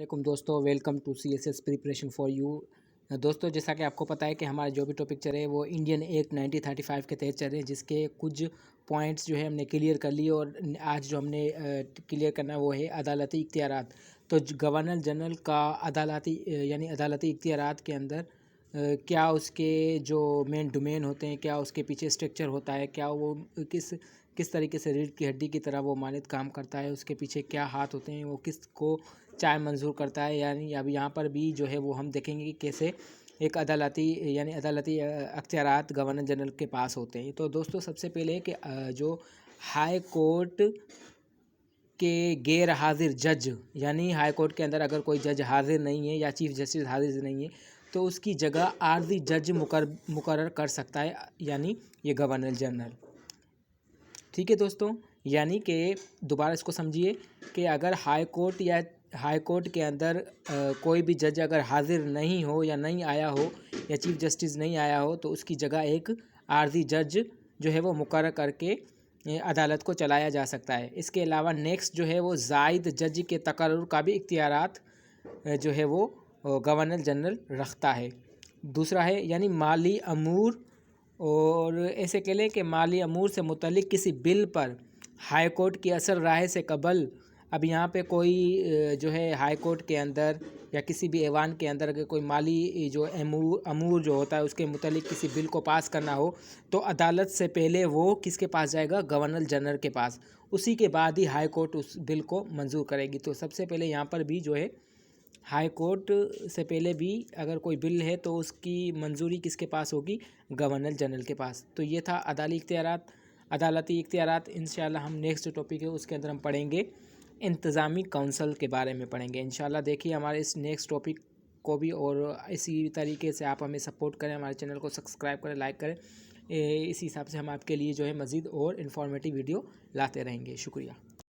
علیکم دوستو، welcome to C S S preparation for you. دوستو جیسا کہ آپ کو پتہ ہے کہ ہمارا جو بھی ٹاپک چل رہے ہیں وہ انڈین ایکٹ 1935 کے تحت چل رہے ہیں، جس کے کچھ پوائنٹس جو ہے ہم نے کلیئر کر لیے، اور آج جو ہم نے کلیئر کرنا وہ ہے عدالتی اختیارات۔ تو گورنر جنرل کا عدالتی اختیارات کے اندر کیا اس کے جو مین ڈومین ہوتے ہیں، کیا اس کے پیچھے اسٹرکچر ہوتا ہے، کیا وہ کس طریقے سے ریڑھ کی ہڈی کی طرح وہ مانند کام کرتا ہے، اس کے پیچھے کیا ہاتھ ہوتے ہیں، وہ کس کو چائے منظور کرتا ہے، یعنی اب یہاں پر بھی جو ہے وہ ہم دیکھیں گے کہ کیسے ایک عدالتی اختیارات گورنر جنرل کے پاس ہوتے ہیں۔ تو دوستو سب سے پہلے کہ جو ہائی کورٹ کے غیر حاضر جج، یعنی ہائی کورٹ کے اندر اگر کوئی جج حاضر نہیں ہے یا چیف جسٹس حاضر نہیں ہے تو اس کی جگہ عارضی جج مقرر کر سکتا ہے، یعنی یہ گورنر جنرل۔ ٹھیک ہے دوستو، یعنی کہ دوبارہ اس کو سمجھیے کہ اگر ہائی کورٹ کے اندر کوئی بھی جج اگر حاضر نہیں ہو یا نہیں آیا ہو یا چیف جسٹس نہیں آیا ہو تو اس کی جگہ ایک عارضی جج جو ہے وہ مقرر کر کے عدالت کو چلایا جا سکتا ہے۔ اس کے علاوہ نیکسٹ جو ہے وہ زائد جج کے تقرر کا بھی اختیارات جو ہے وہ گورنر جنرل رکھتا ہے۔ دوسرا ہے یعنی مالی امور، اور ایسے کہہ لیں کہ مالی امور سے متعلق کسی بل پر ہائی کورٹ کی اثر رائے سے قبل، اب یہاں پہ کوئی جو ہے ہائی کورٹ کے اندر یا کسی بھی ایوان کے اندر اگر کوئی مالی جو امور جو ہوتا ہے اس کے متعلق کسی بل کو پاس کرنا ہو تو عدالت سے پہلے وہ کس کے پاس جائے گا؟ گورنر جنرل کے پاس، اسی کے بعد ہی ہائی کورٹ اس بل کو منظور کرے گی۔ تو سب سے پہلے یہاں پر بھی جو ہے ہائی کورٹ سے پہلے بھی اگر کوئی بل ہے تو اس کی منظوری کس کے پاس ہوگی؟ گورنر جنرل کے پاس۔ تو یہ تھا عدالتی اختیارات۔ انشاءاللہ ہم نیکسٹ ٹاپک ہے اس کے اندر ہم پڑھیں گے انتظامی کونسل کے بارے میں پڑھیں گے انشاءاللہ۔ دیکھیے ہمارے اس نیکسٹ ٹاپک کو بھی، اور اسی طریقے سے آپ ہمیں سپورٹ کریں، ہمارے چینل کو سبسکرائب کریں، لائک کریں۔ اسی حساب سے ہم آپ کے لیے جو ہے مزید اور انفارمیٹیو ویڈیو لاتے رہیں گے۔ شکریہ۔